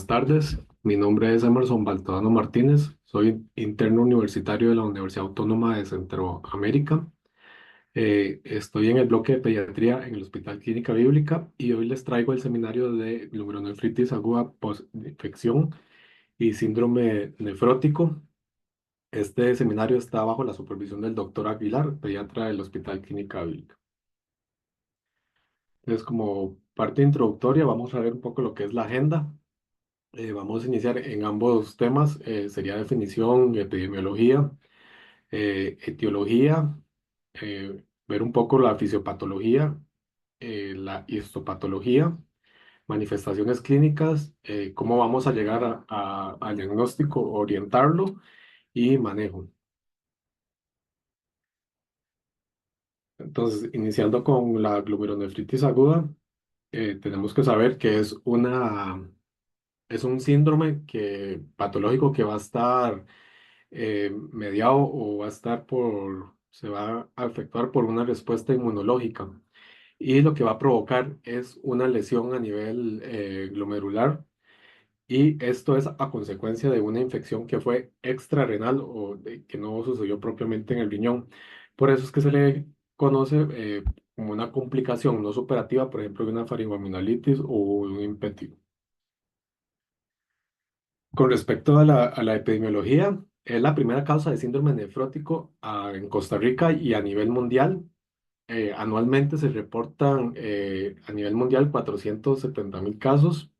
buenas tardes. Mi nombre es Emerson Baltodano Martínez. Soy interno universitario de la Universidad Autónoma de Centroamérica. Estoy en el bloque de pediatría en el Hospital Clínica Bíblica y hoy les traigo el seminario de glomerulonefritis aguda postinfección y síndrome nefrótico. Este seminario está bajo la supervisión del doctor Aguilar, pediatra del Hospital Clínica Bíblica. Entonces, como parte introductoria, vamos a ver un poco lo que es la agenda. Vamos a iniciar en ambos temas, sería definición, epidemiología, etiología, ver un poco la fisiopatología, la histopatología, manifestaciones clínicas, cómo vamos a llegar al diagnóstico, orientarlo y manejo. Entonces, iniciando con la glomerulonefritis aguda, tenemos que saber que es un síndrome patológico que va a estar mediado o va a estar se va a efectuar por una respuesta inmunológica. Y lo que va a provocar es una lesión a nivel glomerular. Y esto es a consecuencia de una infección que fue extrarrenal que no sucedió propiamente en el riñón. Por eso es que se le conoce como una complicación no superativa, por ejemplo, de una faringoamidalitis o un impétigo. Con respecto a la epidemiología, es la primera causa de síndrome nefrótico en Costa Rica y a nivel mundial. Anualmente se reportan a nivel mundial 470.000 casos,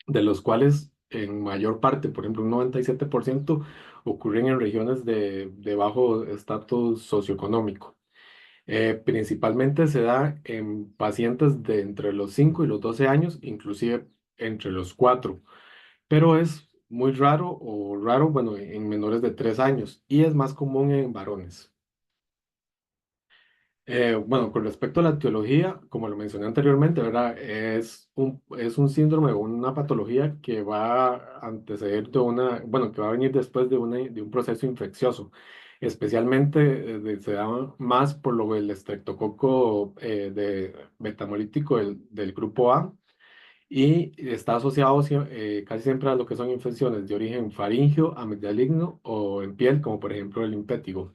de los cuales en mayor parte, por ejemplo, un 97% ocurren en regiones de bajo estatus socioeconómico. Principalmente se da en pacientes de entre los 5 y los 12 años, inclusive entre los 4, pero es muy raro o raro, bueno, en menores de 3 años y es más común en varones. Bueno, con respecto a la etiología, como lo mencioné anteriormente, ¿verdad? Es un síndrome o una patología que va a anteceder bueno, que va a venir después de un proceso infeccioso. Especialmente se da más por lo del estreptococo de betamolítico del grupo A y está asociado casi siempre a lo que son infecciones de origen faríngeo, amigdaligno o en piel, como por ejemplo el impétigo.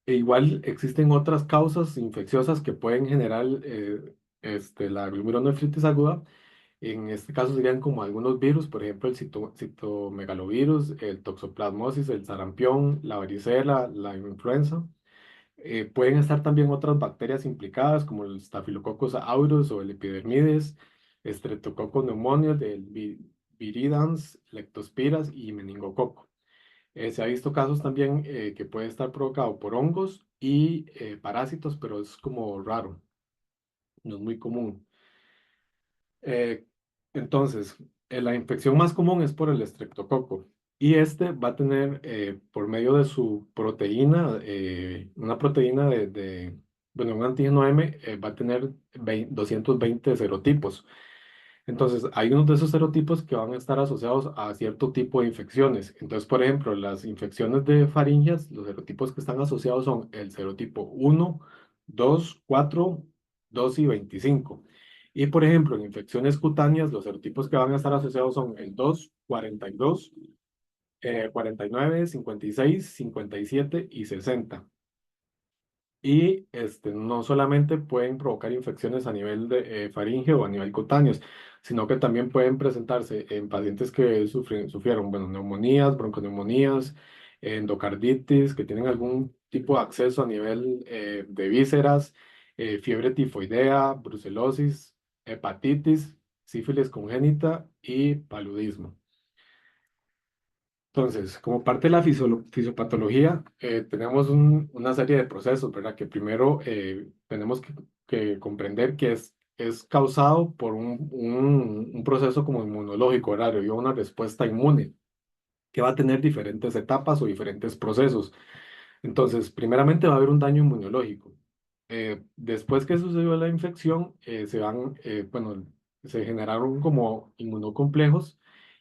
E igual existen otras causas infecciosas que pueden generar la glomerulonefritis aguda. En este caso serían como algunos virus, por ejemplo el citomegalovirus, el toxoplasmosis, el sarampión, la varicela, la influenza. Pueden estar también otras bacterias implicadas como el Staphylococcus aureus o el Epidermides, Streptococcus pneumoniae, Viridans, Leptospiras y Meningococo. Se ha visto casos también que puede estar provocado por hongos y parásitos, pero es como raro, no es muy común. Eh, entonces, la infección más común es por el estreptococo y este va a tener por medio de su proteína, una proteína bueno, un antígeno M, va a tener 220 serotipos. Entonces, hay unos de esos serotipos que van a estar asociados a cierto tipo de infecciones. Entonces, por ejemplo, las infecciones de faringias, los serotipos que están asociados son el serotipo 1, 2, 4, 2 y 25. Y, por ejemplo, en infecciones cutáneas, los serotipos que van a estar asociados son el 2, 42, 49, 56, 57 y 60. Y no solamente pueden provocar infecciones a nivel de faringe o a nivel cutáneo, sino que también pueden presentarse en pacientes que sufrieron, bueno, neumonías, bronconeumonías, endocarditis, que tienen algún tipo de acceso a nivel de vísceras, fiebre tifoidea, brucelosis, hepatitis, sífilis congénita y paludismo. Entonces, como parte de la fisiopatología, tenemos una serie de procesos, ¿verdad? Que primero tenemos que comprender que es causado por un proceso como inmunológico, ¿verdad? Debido a una respuesta inmune que va a tener diferentes etapas o diferentes procesos. Entonces, primeramente va a haber un daño inmunológico. Después que sucedió la infección, bueno, se generaron como inmunocomplejos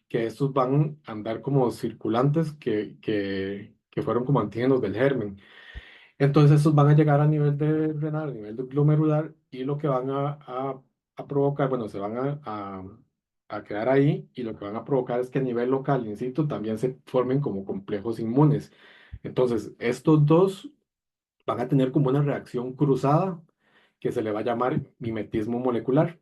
que estos van a andar como circulantes que fueron como antígenos del germen. Entonces, estos van a llegar a nivel de renal, a nivel de glomerular y lo que van a provocar, bueno, se van a quedar ahí y lo que van a provocar es que a nivel local, in situ, también se formen como complejos inmunes. Entonces, estos dos van a tener como una reacción cruzada que se le va a llamar mimetismo molecular.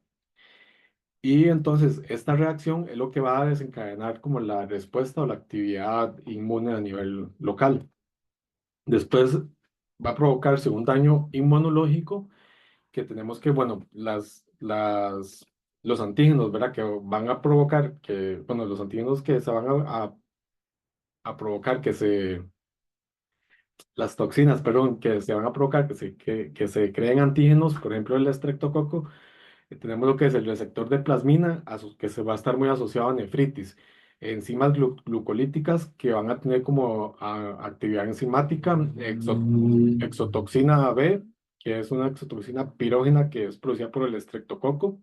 Y entonces esta reacción es lo que va a desencadenar como la respuesta o la actividad inmune a nivel local. Después va a provocarse un daño inmunológico que tenemos que, bueno, los antígenos, ¿verdad? Que van a provocar que, bueno, los antígenos que se van a provocar las toxinas, perdón, que se van a provocar que se creen antígenos, por ejemplo, el estreptococo. Tenemos lo que es el receptor de plasmina, que se va a estar muy asociado a nefritis. Enzimas glucolíticas que van a tener como actividad enzimática, exotoxina B, que es una exotoxina pirógena que es producida por el estreptococo.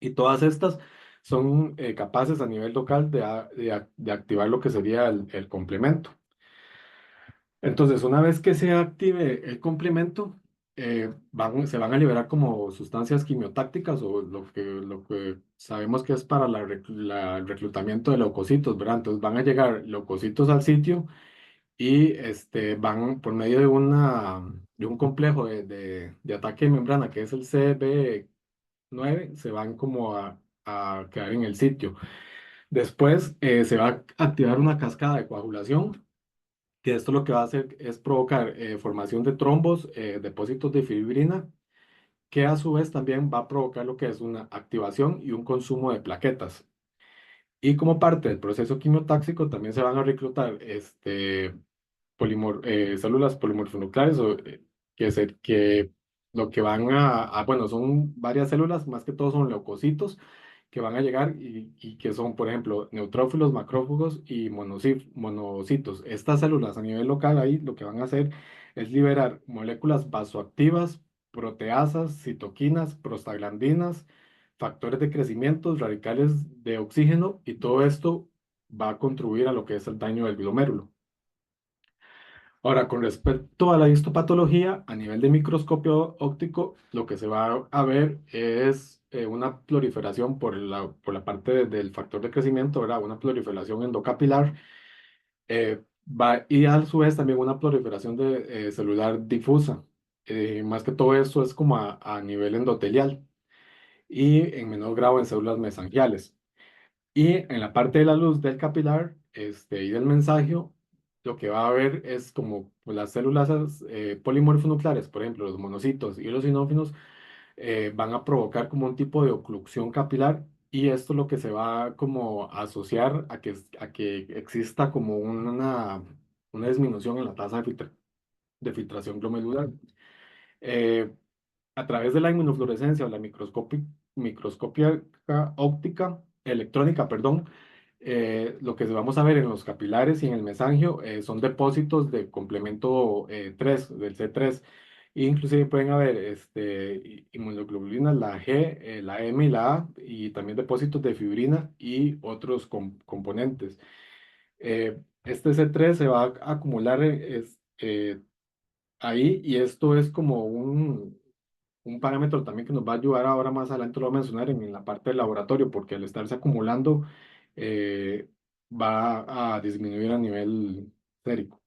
Y todas estas son capaces a nivel local de activar lo que sería el complemento. Entonces, una vez que se active el complemento, se van a liberar como sustancias quimiotácticas o lo que sabemos que es para el reclutamiento de leucocitos, ¿verdad? Entonces van a llegar leucocitos al sitio y van por medio de un complejo de ataque de membrana que es el CB9, se van como a quedar en el sitio. Después se va a activar una cascada de coagulación que esto lo que va a hacer es provocar formación de trombos, depósitos de fibrina, que a su vez también va a provocar lo que es una activación y un consumo de plaquetas. Y como parte del proceso quimiotáxico también se van a reclutar células polimorfonucleares que lo que van bueno, son varias células, más que todo son leucocitos que van a llegar y que son, por ejemplo, neutrófilos, macrófagos y monocitos. Estas células a nivel local ahí lo que van a hacer es liberar moléculas vasoactivas, proteasas, citoquinas, prostaglandinas, factores de crecimiento, radicales de oxígeno y todo esto va a contribuir a lo que es el daño del glomérulo. Ahora, con respecto a la histopatología, a nivel de microscopio óptico, lo que se va a ver es una proliferación por la parte del factor de crecimiento, ¿verdad? Una proliferación endocapilar, y a su vez también una proliferación de celular difusa. Más que todo eso es como a nivel endotelial y en menor grado en células mesangiales. Y en la parte de la luz del capilar y del mensajio, lo que va a haber es como pues, las células polimorfonucleares, por ejemplo, los monocitos y los sinófilos, van a provocar como un tipo de oclusión capilar y esto lo que se va como a asociar a que exista como una disminución en la tasa de filtración glomerular. Eh, a través de la inmunofluorescencia o la microscopía óptica, electrónica, perdón, lo que vamos a ver en los capilares y en el mesangio son depósitos de complemento 3, del C3. E inclusive pueden haber inmunoglobulinas, la G, la M y la A, y también depósitos de fibrina y otros componentes. Este C3 se va a acumular ahí y esto es como un parámetro también que nos va a ayudar ahora más adelante, lo voy a mencionar en la parte del laboratorio, porque al estarse acumulando va a disminuir a nivel sérico.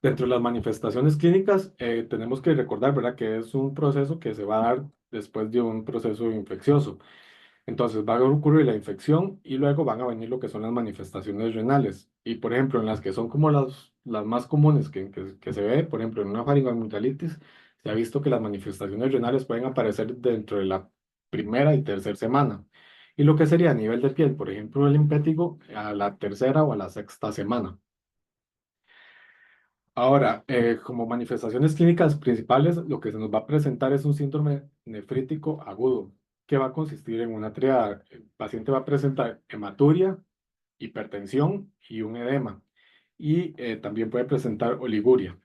Dentro de las manifestaciones clínicas, tenemos que recordar, ¿verdad?, que es un proceso que se va a dar después de un proceso infeccioso. Entonces va a ocurrir la infección y luego van a venir lo que son las manifestaciones renales. Y por ejemplo, en las que son como las más comunes que se ve, por ejemplo, en una faringoamigdalitis, se ha visto que las manifestaciones renales pueden aparecer dentro de la primera y tercera semana. Y lo que sería a nivel de piel, por ejemplo, el impétigo, a la tercera o a la sexta semana. Ahora, como manifestaciones clínicas principales, lo que se nos va a presentar es un síndrome nefrítico agudo, que va a consistir en una triada. El paciente va a presentar hematuria, hipertensión y un edema. Y también puede presentar oliguria.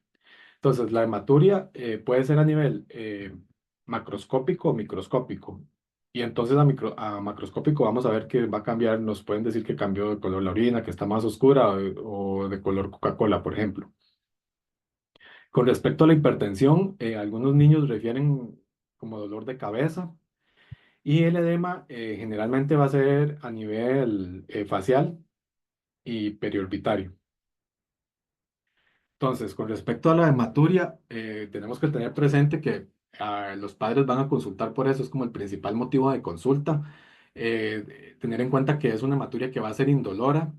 Entonces, la hematuria puede ser a nivel macroscópico o microscópico. Y entonces a macroscópico vamos a ver que va a cambiar, nos pueden decir que cambió de color la orina, que está más oscura o de color Coca-Cola, por ejemplo. Con respecto a la hipertensión, algunos niños refieren como dolor de cabeza Y el edema generalmente va a ser a nivel facial y periorbitario. Entonces, con respecto a la hematuria, tenemos que tener presente que los padres van a consultar por eso, es como el principal motivo de consulta. Tener en cuenta que es una hematuria que va a ser indolora,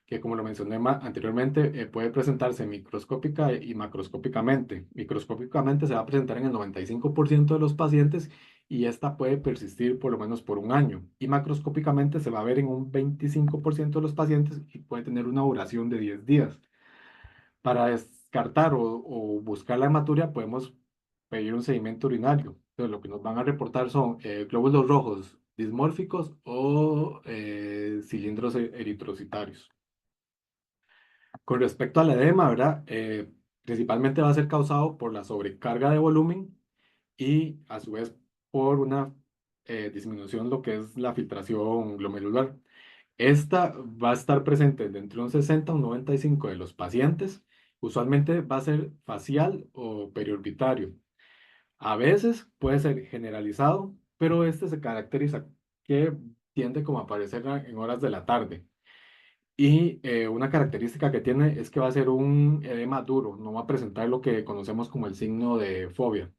que como lo mencioné anteriormente, puede presentarse microscópica y macroscópicamente. Microscópicamente se va a presentar en el 95% de los pacientes y esta puede persistir por lo menos por un año. Y macroscópicamente se va a ver en un 25% de los pacientes y puede tener una duración de 10 días. Para descartar o buscar la hematuria, podemos pedir un sedimento urinario. Entonces, lo que nos van a reportar son glóbulos rojos dismórficos o cilindros eritrocitarios. Con respecto al edema, ¿verdad? Principalmente va a ser causado por la sobrecarga de volumen y a su vez por una disminución lo que es la filtración glomerular. Esta va a estar presente de entre un 60 a un 95 de los pacientes. Usualmente va a ser facial o periorbitario. A veces puede ser generalizado, pero este se caracteriza que tiende como a aparecer en horas de la tarde. Y una característica que tiene es que va a ser un edema duro, no va a presentar lo que conocemos como el signo de fobia.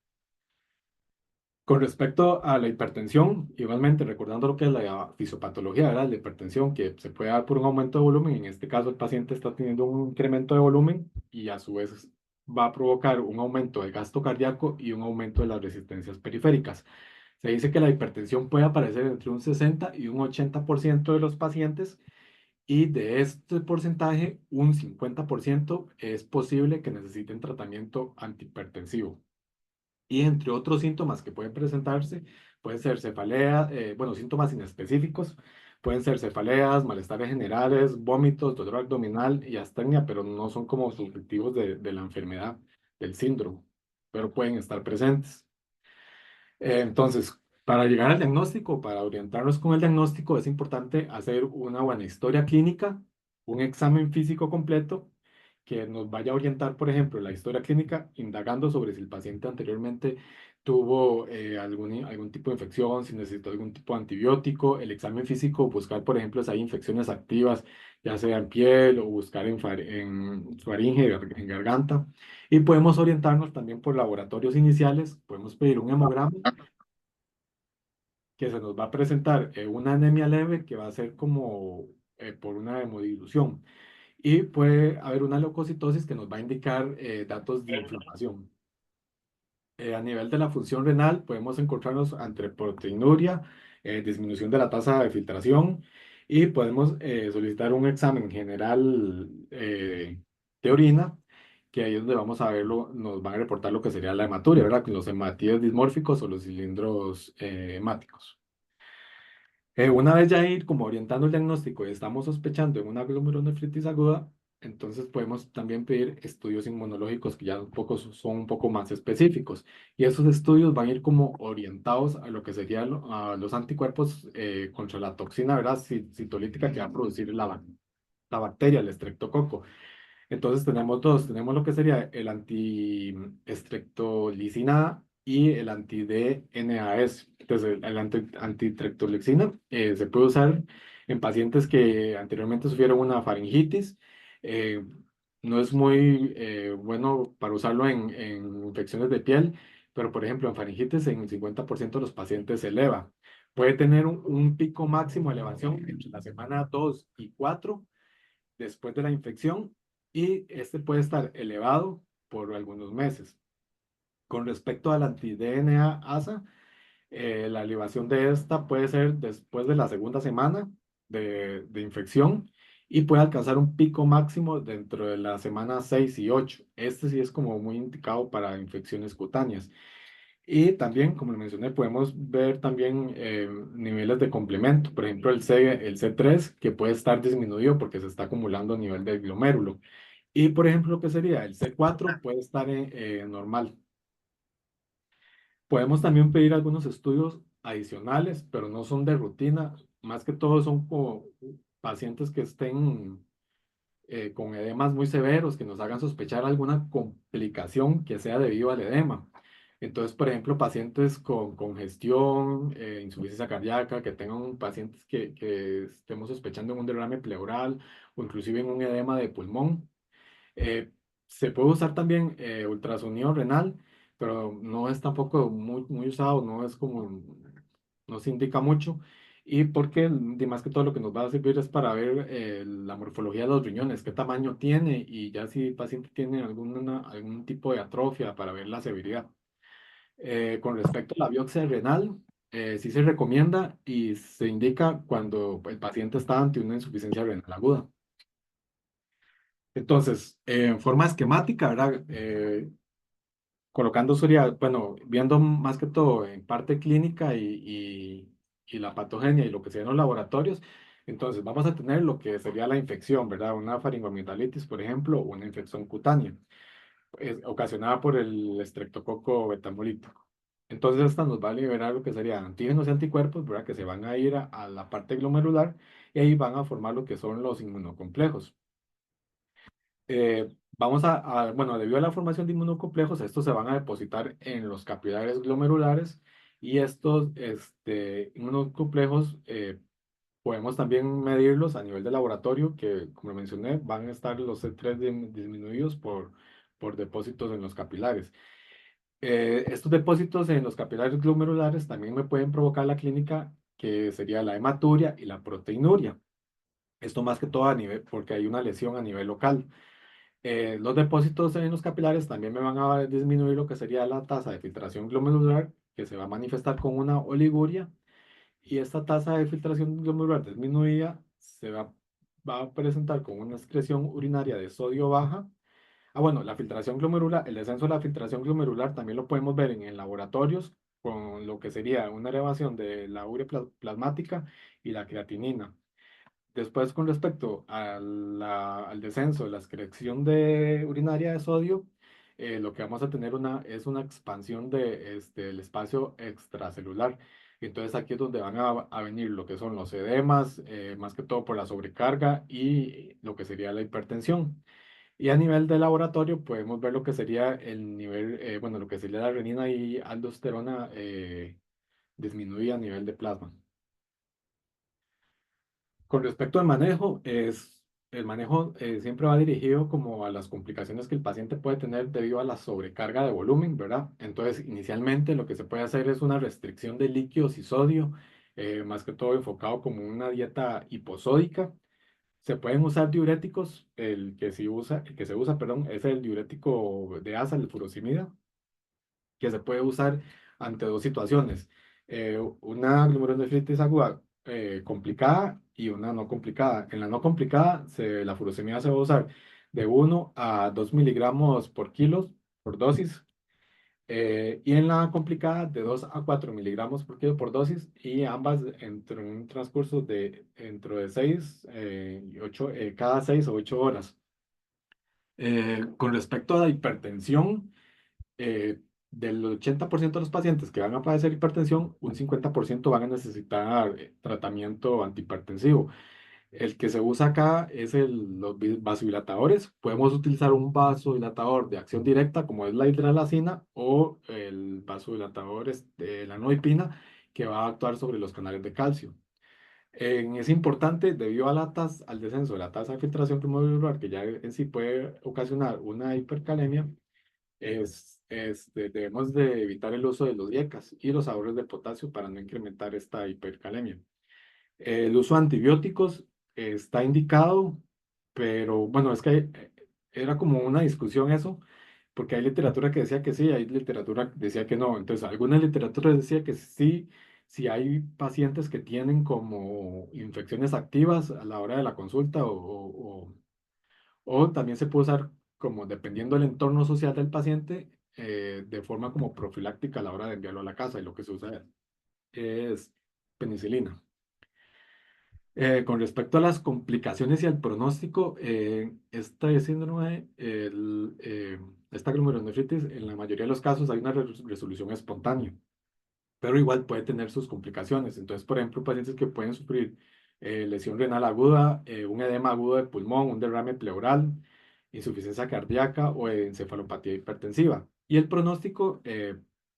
Con respecto a la hipertensión, igualmente recordando lo que es la fisiopatología, ¿verdad? La hipertensión que se puede dar por un aumento de volumen, en este caso el paciente está teniendo un incremento de volumen y a su vez va a provocar un aumento del gasto cardíaco y un aumento de las resistencias periféricas. Se dice que la hipertensión puede aparecer entre un 60 y un 80% de los pacientes y de este porcentaje, un 50% es posible que necesiten tratamiento antihipertensivo. Y entre otros síntomas que pueden presentarse, pueden ser cefalea, bueno, síntomas inespecíficos, pueden ser cefaleas, malestares generales, vómitos, dolor abdominal y astenia, pero no son como subjetivos de la enfermedad, del síndrome, pero pueden estar presentes. Entonces, para llegar al diagnóstico, para orientarnos con el diagnóstico, es importante hacer una buena historia clínica, un examen físico completo que nos vaya a orientar, por ejemplo, la historia clínica, indagando sobre si el paciente anteriormente tuvo algún tipo de infección, si necesitó algún tipo de antibiótico, el examen físico, buscar, por ejemplo, si hay infecciones activas, ya sea en piel o buscar en faringe, en garganta. Y podemos orientarnos también por laboratorios iniciales, podemos pedir un hemograma que se nos va a presentar una anemia leve que va a ser como por una hemodilución. Y puede haber una leucocitosis que nos va a indicar datos de inflamación. A nivel de la función renal, podemos encontrarnos entre proteinuria, disminución de la tasa de filtración y podemos solicitar un examen general de orina, que ahí es donde vamos a verlo, nos van a reportar lo que sería la hematuria, ¿verdad? Los hematíes dismórficos o los cilindros hemáticos. Una vez ya ir como orientando el diagnóstico y estamos sospechando en una glomerulonefritis aguda, entonces podemos también pedir estudios inmunológicos que ya son un poco más específicos. Y esos estudios van a ir como orientados a lo que serían a los anticuerpos contra la toxina, ¿verdad? Citolítica que va a producir la bacteria, el estreptococo. Entonces tenemos dos, tenemos lo que sería el anti-estreptolicina A y el anti-DNAS. Entonces el antistreptolicina se puede usar en pacientes que anteriormente sufrieron una faringitis. Eh, no es muy bueno para usarlo en infecciones de piel, pero por ejemplo en faringitis en 50% de los pacientes se eleva. Puede tener un pico máximo de elevación entre la semana 2 y 4 después de la infección y este puede estar elevado por algunos meses. Con respecto al anti-DNA ASA, la elevación de esta puede ser después de la segunda semana de infección y puede alcanzar un pico máximo dentro de la semana 6 y 8. Este sí es como muy indicado para infecciones cutáneas. Y también, como lo mencioné, podemos ver también niveles de complemento, por ejemplo, el C3, que puede estar disminuido porque se está acumulando a nivel del glomérulo. Y, por ejemplo, lo que sería el C4 puede estar normal. Podemos también pedir algunos estudios adicionales, pero no son de rutina. Más que todo son como pacientes que estén con edemas muy severos, que nos hagan sospechar alguna complicación que sea debido al edema. Entonces, por ejemplo, pacientes con congestión, insuficiencia cardíaca, que tengan pacientes que estemos sospechando en un derrame pleural o inclusive en un edema de pulmón. Eh, Se puede usar también ultrasonido renal, pero no es tampoco muy usado, no es como, no se indica mucho. Y porque más que todo lo que nos va a servir es para ver la morfología de los riñones, qué tamaño tiene y ya si el paciente tiene algún tipo de atrofia para ver la severidad. Con respecto a la biopsia renal, sí se recomienda y se indica cuando el paciente está ante una insuficiencia renal aguda. Entonces, en forma esquemática, ¿verdad? Colocando Surya, bueno, viendo más que todo en parte clínica y la patogenia y lo que serían los laboratorios, entonces vamos a tener lo que sería la infección, ¿verdad? Una faringoamigdalitis, por ejemplo, o una infección cutánea, ocasionada por el estreptococo betamolítico. Entonces, esta nos va a liberar lo que serían antígenos y anticuerpos, ¿verdad? Que se van a ir a la parte glomerular y ahí van a formar lo que son los inmunocomplejos. Bueno, debido a la formación de inmunocomplejos, estos se van a depositar en los capilares glomerulares y estos inmunocomplejos podemos también medirlos a nivel de laboratorio, que como mencioné, van a estar los C3 disminuidos por depósitos en los capilares. Estos depósitos en los capilares glomerulares también me pueden provocar la clínica que sería la hematuria y la proteinuria. Esto más que todo a nivel, porque hay una lesión a nivel local. Los depósitos en los capilares también me van a disminuir lo que sería la tasa de filtración glomerular, que se va a manifestar con una oliguria, y esta tasa de filtración glomerular disminuida va a presentar con una excreción urinaria de sodio baja. Bueno, la filtración glomerular, el descenso de la filtración glomerular también lo podemos ver en laboratorios con lo que sería una elevación de la urea plasmática y la creatinina. Después, con respecto al descenso de la excreción de urinaria de sodio, lo que vamos a tener es una expansión del espacio extracelular. Entonces, aquí es donde van a venir lo que son los edemas, más que todo por la sobrecarga y lo que sería la hipertensión. Y a nivel de laboratorio, podemos ver lo que sería el nivel, bueno, lo que sería la renina y aldosterona disminuida a nivel de plasma. Con respecto al manejo, el manejo siempre va dirigido como a las complicaciones que el paciente puede tener debido a la sobrecarga de volumen, ¿verdad? Entonces, inicialmente lo que se puede hacer es una restricción de líquidos y sodio, más que todo enfocado como una dieta hiposódica. Se pueden usar diuréticos, el que se usa, perdón, es el diurético de asa, el furosemida, que se puede usar ante dos situaciones. Una glomerulonefritis aguda complicada y una no complicada. En la no complicada, la furosemida se va a usar de 1 a 2 miligramos por kilo por dosis. Y en la complicada, de 2 a 4 miligramos por kilo por dosis. Y ambas entre un transcurso de entre de 6 y 8, cada 6 o 8 horas. Con respecto a la hipertensión, del 80% de los pacientes que van a padecer hipertensión, un 50% van a necesitar tratamiento antihipertensivo. El que se usa acá es los vasodilatadores. Podemos utilizar un vasodilatador de acción directa, como es la hidralazina, o el vasodilatador de la noipina, que va a actuar sobre los canales de calcio. Es importante, debido al descenso de la tasa de filtración glomerular, que ya en sí puede ocasionar una hipercalemia, debemos de evitar el uso de los IECAS y los ahorros de potasio para no incrementar esta hipercalemia. El uso de antibióticos está indicado, pero bueno, es que era como una discusión eso, porque hay literatura que decía que sí, hay literatura que decía que no. Entonces, alguna literatura decía que sí, si hay pacientes que tienen como infecciones activas a la hora de la consulta o también se puede usar como dependiendo del entorno social del paciente, de forma como profiláctica a la hora de enviarlo a la casa y lo que se usa es penicilina. Con respecto a las complicaciones y al pronóstico, este síndrome, esta glomerulonefritis, en la mayoría de los casos hay una resolución espontánea, pero igual puede tener sus complicaciones. Entonces, por ejemplo, pacientes que pueden sufrir lesión renal aguda, un edema agudo de pulmón, un derrame pleural, insuficiencia cardíaca o encefalopatía hipertensiva. Y el pronóstico,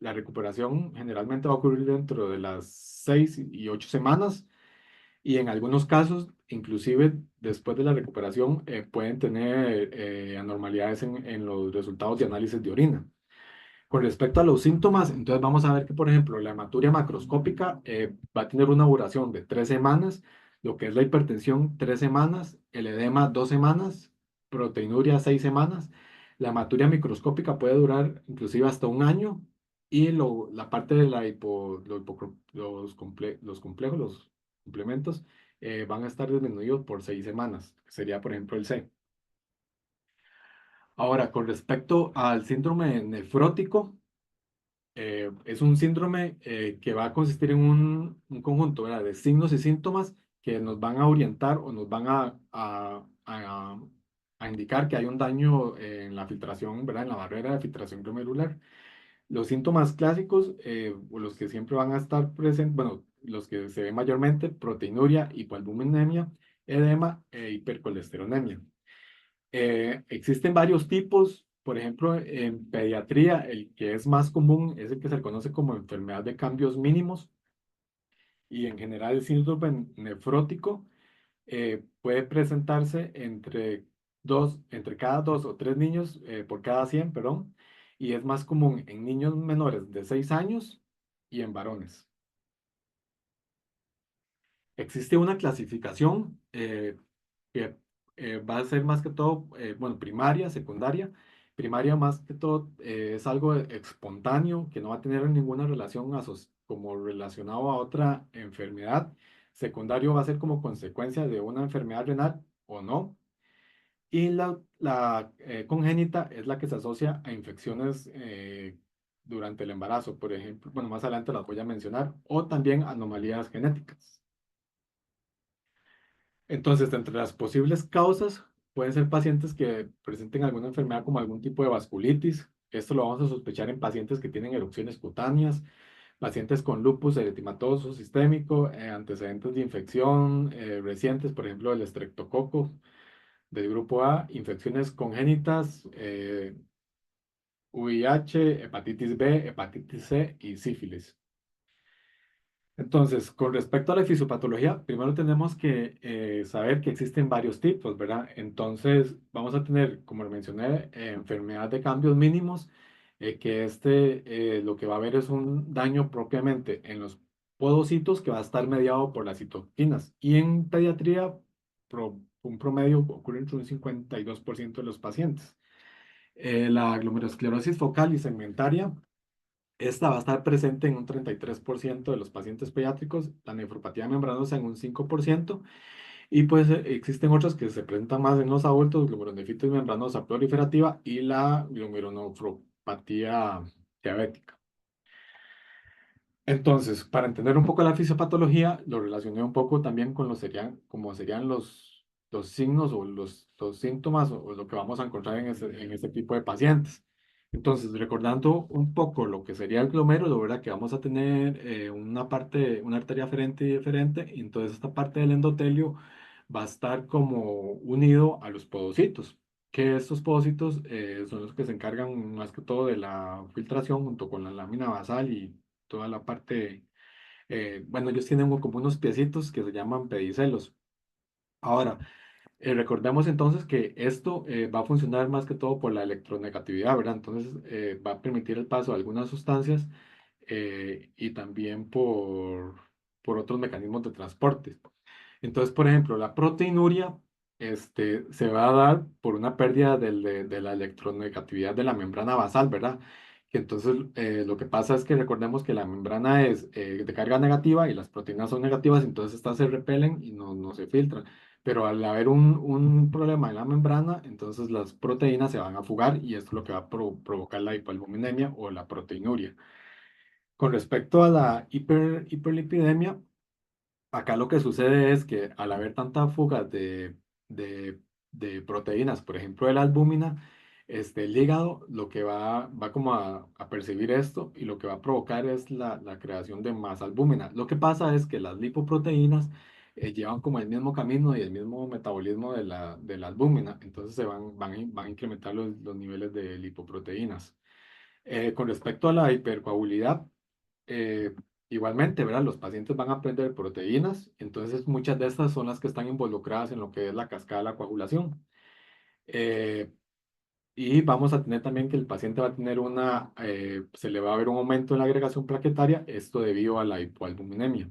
la recuperación generalmente va a ocurrir dentro de las 6 y 8 semanas y en algunos casos, inclusive después de la recuperación, pueden tener anormalidades en los resultados de análisis de orina. Con respecto a los síntomas, entonces vamos a ver que, por ejemplo, la hematuria macroscópica va a tener una duración de 3 semanas, lo que es la hipertensión 3 semanas, el edema 2 semanas, proteinuria 6 semanas. La hematuria microscópica puede durar inclusive hasta un año y la parte de los complejos, los complementos, van a estar disminuidos por 6 semanas, que sería, por ejemplo, el C. Ahora, con respecto al síndrome nefrótico, es un síndrome que va a consistir en un conjunto, ¿verdad?, de signos y síntomas que nos van a orientar o nos van a indicar que hay un daño en la filtración, ¿verdad?, en la barrera de filtración glomerular. Los síntomas clásicos, o los que siempre van a estar presentes, bueno, los que se ven mayormente: proteinuria, hipoalbuminemia, edema e hipercolesterolemia. Existen varios tipos, por ejemplo, en pediatría, el que es más común es el que se le conoce como enfermedad de cambios mínimos, y en general el síndrome nefrótico puede presentarse entre cada 2 o 3 niños por cada 100, perdón, y es más común en niños menores de 6 años y en varones. Existe una clasificación que va a ser más que todo, bueno, primaria, secundaria. Primaria más que todo es algo espontáneo que no va a tener ninguna relación como relacionado a otra enfermedad. Secundario va a ser como consecuencia de una enfermedad renal o no. Y la congénita es la que se asocia a infecciones durante el embarazo, por ejemplo. Bueno, más adelante las voy a mencionar, o también anomalías genéticas. Entonces, entre las posibles causas, pueden ser pacientes que presenten alguna enfermedad como algún tipo de vasculitis. Esto lo vamos a sospechar en pacientes que tienen erupciones cutáneas, pacientes con lupus eritematoso sistémico, antecedentes de infección recientes, por ejemplo, el estreptococo del grupo A, infecciones congénitas, VIH, hepatitis B, hepatitis C y sífilis. Entonces, con respecto a la fisiopatología, primero tenemos que saber que existen varios tipos, ¿verdad? Entonces, vamos a tener, como lo mencioné, enfermedad de cambios mínimos, que lo que va a haber es un daño propiamente en los podocitos que va a estar mediado por las citoquinas. Y en pediatría, un promedio ocurre entre un 52% de los pacientes. La glomerulosclerosis focal y segmentaria, esta va a estar presente en un 33% de los pacientes pediátricos, la nefropatía membranosa en un 5%, y pues existen otras que se presentan más en los adultos: glomerulonefritis membranosa proliferativa y la glomerulonefropatía diabética. Entonces, para entender un poco la fisiopatología, lo relacioné un poco también con como serían los signos o los síntomas o lo que vamos a encontrar en este tipo de pacientes. Entonces, recordando un poco lo que sería el glomérulo, ¿verdad? Que vamos a tener una arteria aferente y deferente, y entonces esta parte del endotelio va a estar como unido a los podocitos, que estos podocitos son los que se encargan más que todo de la filtración junto con la lámina basal y toda la parte, bueno, ellos tienen como unos piecitos que se llaman pedicelos. Ahora, recordemos entonces que esto va a funcionar más que todo por la electronegatividad, ¿verdad? Entonces, va a permitir el paso de algunas sustancias y también por otros mecanismos de transporte. Entonces, por ejemplo, la proteinuria se va a dar por una pérdida de la electronegatividad de la membrana basal, ¿verdad? Que entonces lo que pasa es que recordemos que la membrana es de carga negativa y las proteínas son negativas, entonces estas se repelen y no se filtran. Pero al haber un problema en la membrana, entonces las proteínas se van a fugar y esto es lo que va a provocar la hipoalbuminemia o la proteinuria. Con respecto a la hiperlipidemia, acá lo que sucede es que al haber tanta fuga de, de proteínas, por ejemplo, de la albúmina, el hígado lo que va como a percibir esto y lo que va a provocar es la creación de más albúmina. Lo que pasa es que las lipoproteínas llevan como el mismo camino y el mismo metabolismo de la albúmina, entonces van a incrementar los niveles de lipoproteínas. Con respecto a la hipercoagulidad, eh, igualmente, ¿verdad? Los pacientes van a aprender proteínas, entonces muchas de estas son las que están involucradas en lo que es la cascada de la coagulación. Eh, y vamos a tener también que el paciente va a tener se le va a ver un aumento en la agregación plaquetaria, esto debido a la hipoalbuminemia.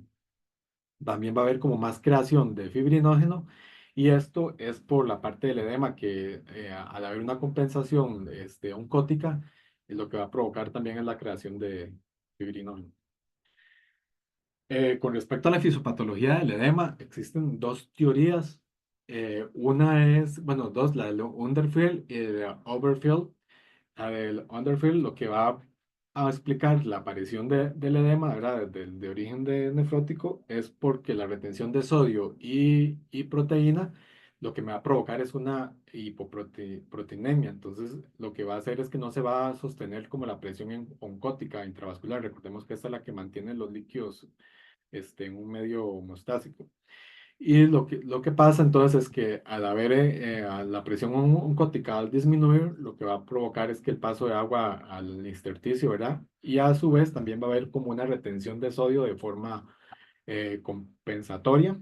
También va a haber como más creación de fibrinógeno y esto es por la parte del edema que al haber una compensación oncótica, lo que va a provocar también es la creación de fibrinógeno. Con respecto a la fisiopatología del edema, existen dos teorías. Una es, bueno, dos, la de Underfield y de Overfield. La del Underfield lo que va a explicar la aparición del edema, ¿verdad? De origen nefrótico, es porque la retención de sodio y proteína lo que me va a provocar es una hipoproteinemia. Entonces, lo que va a hacer es que no se va a sostener como la presión oncótica intravascular. Recordemos que esta es la que mantiene los líquidos en un medio homostásico. Y lo que pasa entonces es que al haber a la presión oncótica al disminuir, lo que va a provocar es que el paso de agua al intersticio, ¿verdad? Y a su vez también va a haber como una retención de sodio de forma compensatoria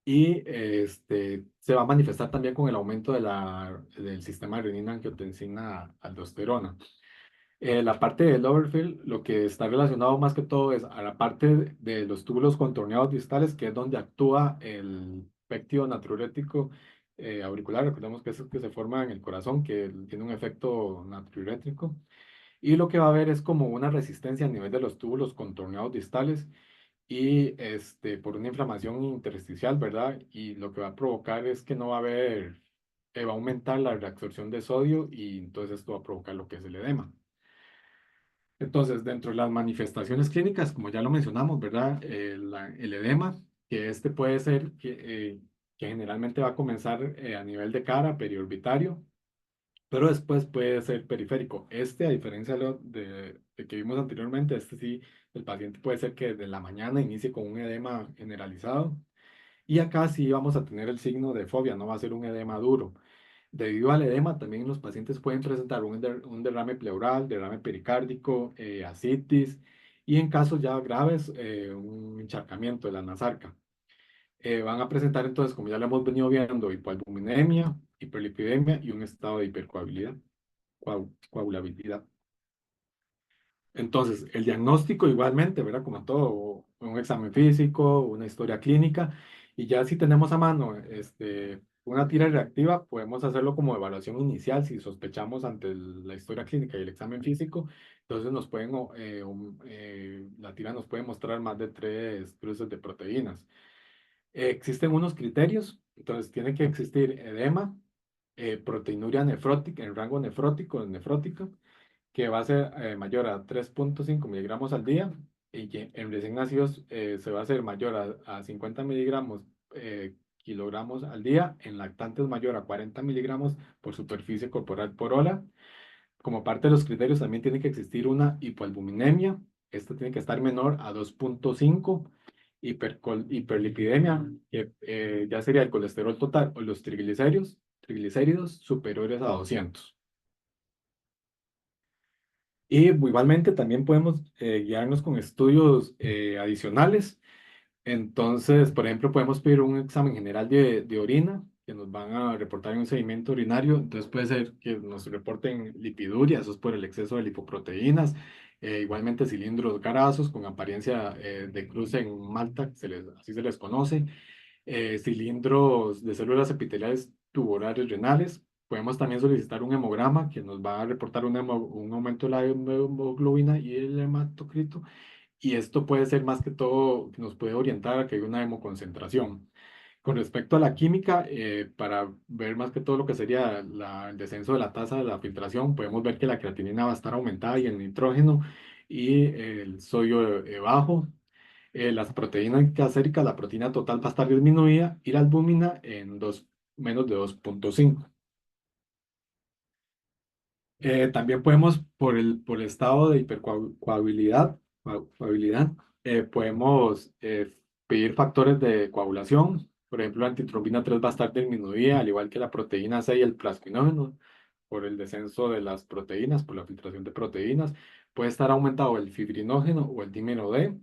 y se va a manifestar también con el aumento del sistema de renina, angiotensina, aldosterona. La parte del overfield, lo que está relacionado más que todo es a la parte de los túbulos contorneados distales, que es donde actúa el péptido natriurético auricular. Recordemos que es el que se forma en el corazón, que tiene un efecto natriurético. Y lo que va a haber es como una resistencia a nivel de los túbulos contorneados distales y por una inflamación intersticial, ¿verdad? Y lo que va a provocar es que no va a haber, va a aumentar la reabsorción de sodio y entonces esto va a provocar lo que es el edema. Entonces, dentro de las manifestaciones clínicas, como ya lo mencionamos, ¿verdad? El edema, que puede ser que generalmente va a comenzar a nivel de cara, periorbitario, pero después puede ser periférico. A diferencia de que vimos anteriormente, sí, el paciente puede ser que desde la mañana inicie con un edema generalizado y acá sí vamos a tener el signo de fobia, no va a ser un edema duro. Debido al edema, también los pacientes pueden presentar un derrame pleural, derrame pericárdico, ascitis y en casos ya graves, un encharcamiento de la nasarca. Van a presentar entonces, como ya lo hemos venido viendo, hipoalbuminemia, hiperlipidemia y un estado de hipercoagulabilidad. Coagulabilidad. Entonces, el diagnóstico igualmente, ¿verdad? Como todo, un examen físico, una historia clínica, y ya si tenemos a mano una tira reactiva, podemos hacerlo como evaluación inicial si sospechamos ante la historia clínica y el examen físico, entonces la tira nos puede mostrar más de 3 cruces de proteínas. Existen unos criterios, entonces tiene que existir edema, proteinuria nefrótica, en rango nefrótico, que va a ser mayor a 3,5 miligramos al día y que en recién nacidos se va a hacer mayor a 50 miligramos kilogramos al día, en lactantes mayor a 40 miligramos por superficie corporal por hora. Como parte de los criterios también tiene que existir una hipoalbuminemia, esta tiene que estar menor a 2,5, hiperlipidemia, que ya sería el colesterol total o los triglicéridos superiores a 200. Y igualmente también podemos guiarnos con estudios adicionales. Entonces, por ejemplo, podemos pedir un examen general de orina, que nos van a reportar un sedimento urinario. Entonces puede ser que nos reporten lipiduria, eso es por el exceso de lipoproteínas. Igualmente cilindros grasos con apariencia de cruce en Malta, así se les conoce, cilindros de células epiteliales tubulares renales. Podemos también solicitar un hemograma que nos va a reportar un aumento de la hemoglobina y el hematocrito. Y esto puede ser más que todo, nos puede orientar a que hay una hemoconcentración. Con respecto a la química, para ver más que todo lo que sería el descenso de la tasa de la filtración, podemos ver que la creatinina va a estar aumentada y el nitrógeno y el sodio bajo. Las proteínas séricas, la proteína total va a estar disminuida y la albúmina en menos de 2,5. También podemos, por el estado de hipercoagulabilidad, podemos pedir factores de coagulación. Por ejemplo, la antitrombina 3 va a estar disminuida, al igual que la proteína C y el plasminógeno. por el descenso de las proteínas, por la filtración de proteínas. Puede estar aumentado el fibrinógeno o el dímero D.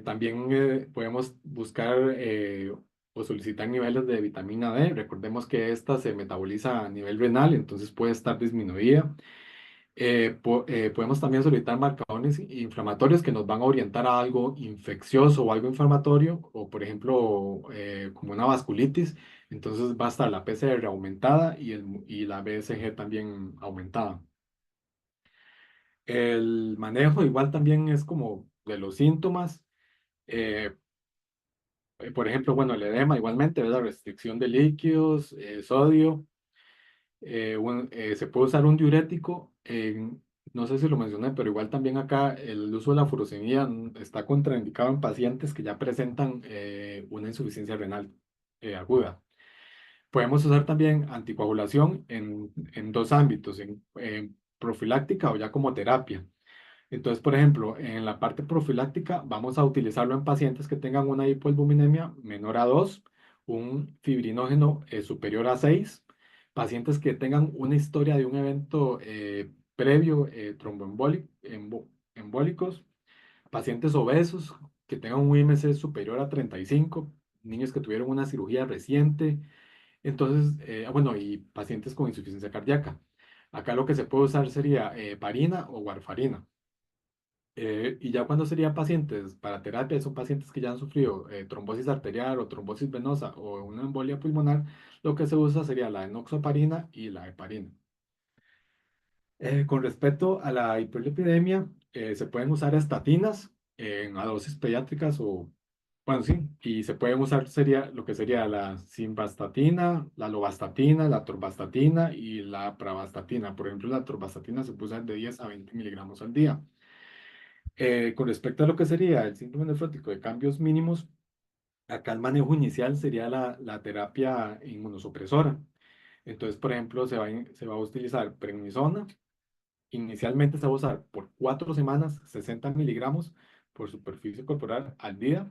También podemos buscar o solicitar niveles de vitamina D. Recordemos que esta se metaboliza a nivel renal, entonces puede estar disminuida. Podemos también solicitar marcadores inflamatorios que nos van a orientar a algo infeccioso o algo inflamatorio, o por ejemplo, como una vasculitis. Entonces va a estar la PCR aumentada y la BSG también aumentada. El manejo igual también es como de los síntomas. eh, por ejemplo, bueno, el edema igualmente, ¿verdad? Restricción de líquidos, sodio. Se puede usar un diurético. No sé si lo mencioné, pero igual también acá el uso de la furosemida está contraindicado en pacientes que ya presentan una insuficiencia renal aguda. Podemos usar también anticoagulación en dos ámbitos, en profiláctica o ya como terapia. Entonces, por ejemplo, en la parte profiláctica vamos a utilizarlo en pacientes que tengan una hipoalbuminemia menor a 2, un fibrinógeno superior a 6, pacientes que tengan una historia de un evento previo tromboembólicos, pacientes obesos que tengan un IMC superior a 35, niños que tuvieron una cirugía reciente, entonces, bueno, y pacientes con insuficiencia cardíaca. Acá lo que se puede usar sería heparina o warfarina. Y ya cuando serían pacientes para terapia, son pacientes que ya han sufrido trombosis arterial o trombosis venosa o una embolia pulmonar, lo que se usa sería la enoxaparina y la heparina. Con respecto a la hiperlipidemia, se pueden usar estatinas a dosis pediátricas o, bueno, sí, y se pueden usar sería lo que sería la simvastatina, la lovastatina, la torvastatina y la pravastatina. Por ejemplo, la torvastatina se puede usar de 10 a 20 miligramos al día. Con respecto a lo que sería el síndrome nefrótico de cambios mínimos, acá el manejo inicial sería la terapia inmunosupresora. Entonces, por ejemplo, se va a utilizar prednisona. Inicialmente se va a usar por 4 semanas, 60 miligramos por superficie corporal al día.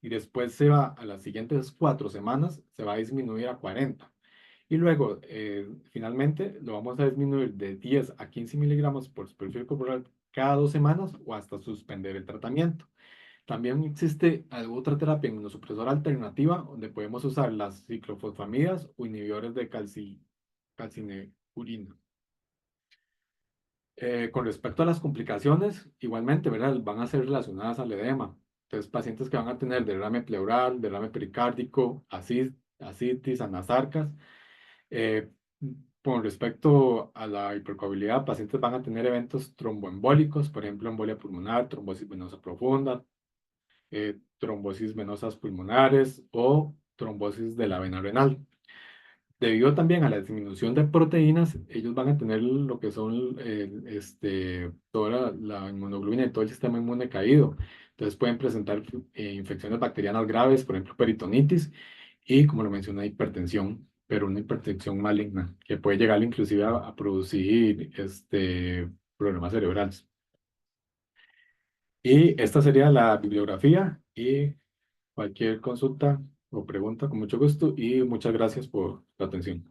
Y después a las siguientes 4 semanas, se va a disminuir a 40. Y luego, finalmente, lo vamos a disminuir de 10 a 15 miligramos por superficie corporal cada 2 semanas o hasta suspender el tratamiento. También existe otra terapia inmunosupresora alternativa donde podemos usar las ciclofosfamidas o inhibidores de calcineurina. Con respecto a las complicaciones, igualmente, ¿verdad? Van a ser relacionadas al edema. Entonces, pacientes que van a tener derrame pleural, derrame pericárdico, asitis, anasarcas. Eh, con respecto a la hipercoagulabilidad, pacientes van a tener eventos tromboembólicos, por ejemplo, embolia pulmonar, trombosis venosa profunda, trombosis venosas pulmonares o trombosis de la vena renal. Debido también a la disminución de proteínas, ellos van a tener lo que son toda la inmunoglobulina y todo el sistema inmune caído. Entonces pueden presentar infecciones bacterianas graves, por ejemplo, peritonitis y, como lo mencioné, hipertensión, pero una hipertensión maligna que puede llegar inclusive a producir problemas cerebrales. Y esta sería la bibliografía y cualquier consulta o pregunta con mucho gusto y muchas gracias por la atención.